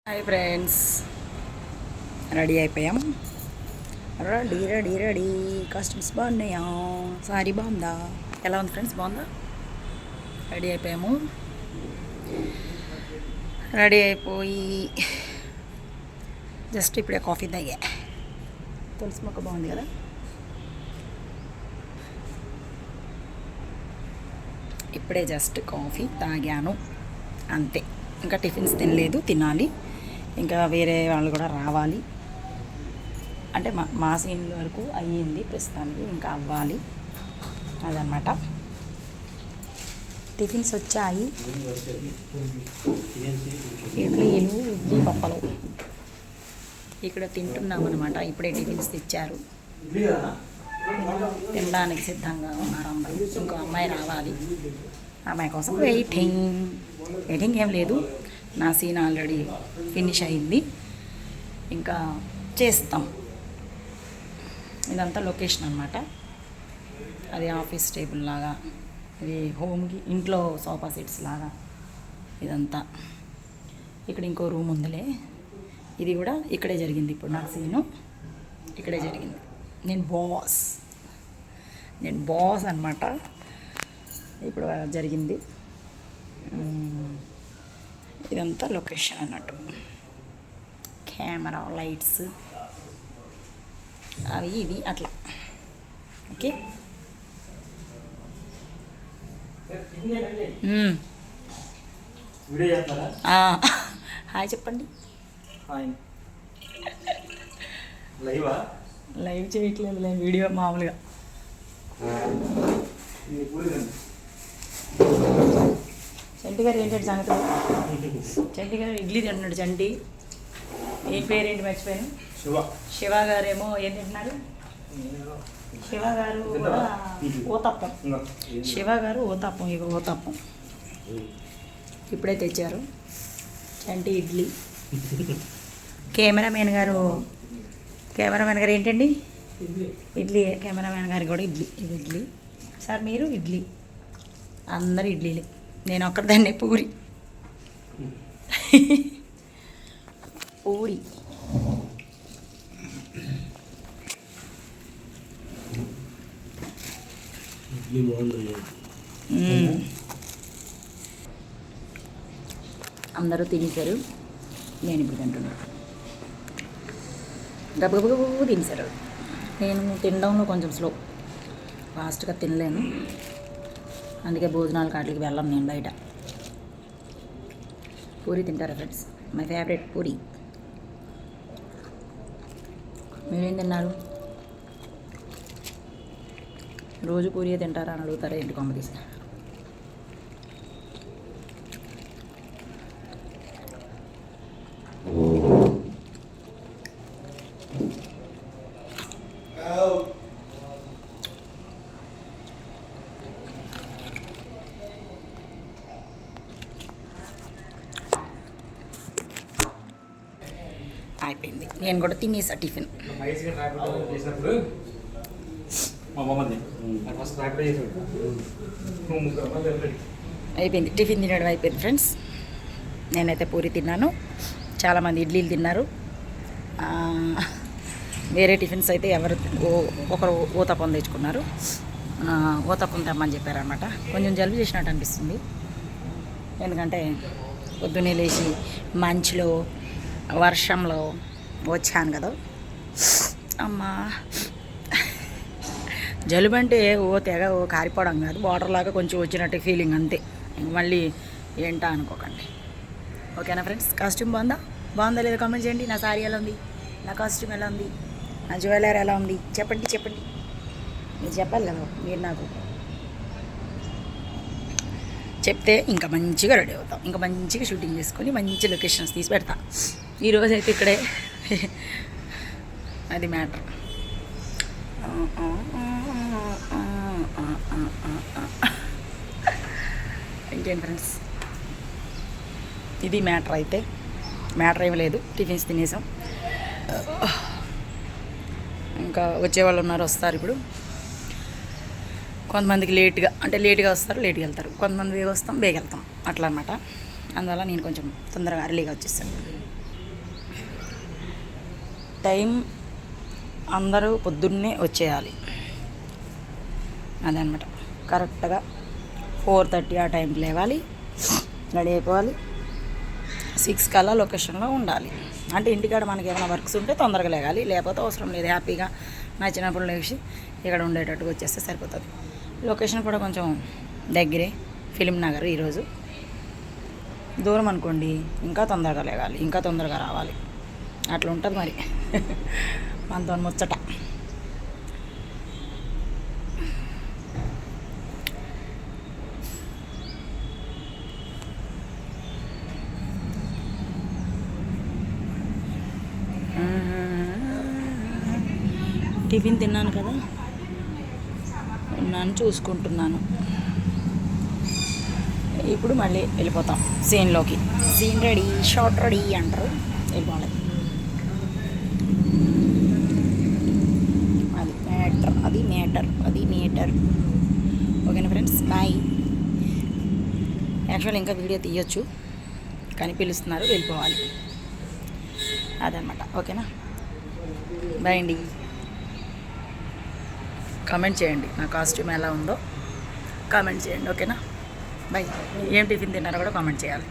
Hi friends, ready అయిపోయాం. Ready ready ready. Costumes బాగున్నాయా? Sorry బాగుందా? ఎలా ఉంది ఫ్రెండ్స్? బాగుందా? రెడీ అయిపోయాము. రెడీ అయిపోయి జస్ట్ ఇప్పుడే కాఫీ తాగా. తులసి మొక్క బాగుంది కదా. ఇప్పుడే జస్ట్ కాఫీ తాగాను అంతే. ఇంకా టిఫిన్స్ తినలేదు, తినాలి. ఇంకా వేరే వాళ్ళు కూడా రావాలి. అంటే మా సీన్ వరకు అయ్యింది ప్రస్తుతానికి, ఇంకా అవ్వాలి. అదనమాట. టిఫిన్స్ వచ్చాయి. ఇడ్లీ పప్పలు ఇక్కడ తింటున్నాం అనమాట. ఇప్పుడే టిఫిన్స్ తెచ్చారు, తినడానికి సిద్ధంగా ఉన్నారు అమ్మాయి. ఇంకో అమ్మాయి రావాలి. అమ్మాయి కోసం వెయిటింగ్ ఏం లేదు. నా సీన్ ఆల్రెడీ ఫినిష్ అయింది, ఇంకా చేస్తాం. ఇదంతా లొకేషన్ అనమాట. అది ఆఫీస్ టేబుల్ లాగా, ఇది హోమ్కి ఇంట్లో సోఫా సెట్స్ లాగా ఇదంతా. ఇక్కడ ఇంకో రూమ్ ఉందిలే, ఇది కూడా ఇక్కడే జరిగింది. ఇప్పుడు నా సీను ఇక్కడే జరిగింది. నేను బాస్ అనమాట. ఇప్పుడు జరిగింది. ఇదంతా లొకేషన్ అన్నట్టు. కెమెరా, లైట్స్, అవి ఇవి అట్లా. ఓకే. హాయ్ చెప్పండి. లైవ్ చేయట్లేదు, వీడియో మామూలుగా. చంటి గారు ఏంటంటే సంగతులు? చంటి గారు ఇడ్లీ తింటున్నాడు. చంటి ఏం పేరేంటి మర్చిపోయాను. శివ గారేమో ఏం తింటున్నారు? శివ గారు ఊతప్పం. శివ గారు ఊతప్పం. ఇక ఊతప్పం ఇప్పుడే తెచ్చారు. చంటి ఇడ్లీ. కెమెరామెన్ గారు ఏంటండి? ఇడ్లీ. కెమెరామెన్ గారు కూడా ఇడ్లీ. ఇది ఇడ్లీ సార్. మీరు ఇడ్లీ. అందరు ఇడ్లీలే. నేను ఒక్కదాన్నే పూరి. అందరూ తినేశారు, నేను ఇప్పుడు తింటున్నాను. గబగబు తినేశారు. నేను తినడంలో కొంచెం స్లో, ఫాస్ట్గా తినలేను. అందుకే భోజనాలు కాట్లకి వెళ్ళం నేను బయట. పూరి తింటారా ఫ్రెండ్స్? My favourite puri. మీరేం తిన్నారు? రోజు పూరియే తింటారా అని అడుగుతారా ఏంటి కొమ్మ తీసి? అయిపోయింది. నేను కూడా తినేసా టిఫిన్. అయిపోయింది, టిఫిన్ తినడం అయిపోయింది ఫ్రెండ్స్. నేనైతే పూరి తిన్నాను, చాలామంది ఇడ్లీలు తిన్నారు. వేరే టిఫిన్స్ అయితే ఒకరు ఊతప్పం తెచ్చుకున్నారు. ఊతప్పం తెమ్మని చెప్పారనమాట. కొంచెం జలుబు చేసినట్టు అనిపిస్తుంది, ఎందుకంటే పొద్దున్నే లేచి మంచులో వర్షంలో వచ్చాను కదా. అమ్మా, జలుబు అంటే తెగ కారిపోవడం కాదు, వాటర్ లాగా కొంచెం వచ్చినట్టు ఫీలింగ్ అంతే. మళ్ళీ ఏంటా అనుకోకండి. ఓకేనా ఫ్రెండ్స్? కాస్ట్యూమ్ బాగుందా లేదా కామెంట్ చేయండి. నా సారీ ఎలా ఉంది? నా కాస్ట్యూమ్ ఎలా ఉంది? నా జ్యువెలరీ ఎలా ఉంది? చెప్పండి. మీరు చెప్పాలి కదా, మీరు నాకు చెప్తే ఇంకా మంచిగా రెడీ అవుతాం. ఇంకా మంచిగా షూటింగ్ చేసుకొని మంచి లొకేషన్స్ తీసి పెడతా. ఈరోజు అయితే ఇక్కడే. అది మ్యాటర్. ఇంకేం ఫ్రెండ్స్, ఇది మ్యాటర్. అయితే మ్యాటర్ ఏమి లేదు, టిఫిన్స్ తినేసాం. ఇంకా వచ్చేవాళ్ళు ఉన్నారు, వస్తారు ఇప్పుడు. కొంతమందికి లేట్గా వస్తారు, లేట్గా వెళ్తారు. కొంతమంది బేగ వస్తాం, బేగ వెళ్తాం, అట్లా అనమాట. అందువల్ల నేను కొంచెం తొందరగా అర్లీగా వచ్చేసాను. టైం అందరూ పొద్దున్నే వచ్చేయాలి. అదనమాట. కరెక్ట్గా 4:30 ఆ టైంకి లేవాలి, రెడీ అయిపోవాలి, 6 కల్లా లొకేషన్లో ఉండాలి. అంటే ఇంటికాడ మనకి ఏమైనా వర్క్స్ ఉంటే తొందరగా లేగాలి, లేకపోతే అవసరం లేదు. హ్యాపీగా నచ్చినప్పుడు లేచి ఇక్కడ ఉండేటట్టుగా వచ్చేస్తే సరిపోతుంది. లొకేషన్ కూడా కొంచెం దగ్గరే, ఫిలిం నగర్. ఈరోజు దూరం అనుకోండి, ఇంకా తొందరగా లేగాలి, ఇంకా తొందరగా రావాలి. అట్లా ఉంటుంది మరి మనతో ముచ్చట. టిఫిన్ తిన్నాను కదా, ఉన్నాను, చూసుకుంటున్నాను. ఇప్పుడు మళ్ళీ వెళ్ళిపోతాం సీన్లోకి. సీన్ రెడీ, షార్ట్ రెడీ అంటారు, వెళ్ళిపోవాలి. అది మ్యాటర్. ఓకేనా ఫ్రెండ్స్, బాయ్. యాక్చువల్ ఇంకా వీడియో తీయొచ్చు కానీ పిలుస్తున్నారు, వెళ్ళిపోవాలి. అదనమాట. ఓకేనా, బాయ్ అండి. కామెంట్ చేయండి నా కాస్ట్యూమ్ ఎలా ఉందో, కామెంట్ చేయండి. ఓకేనా, బాయ్. ఏం టిఫిన్ తిన్నారో కూడా కామెంట్ చేయాలి.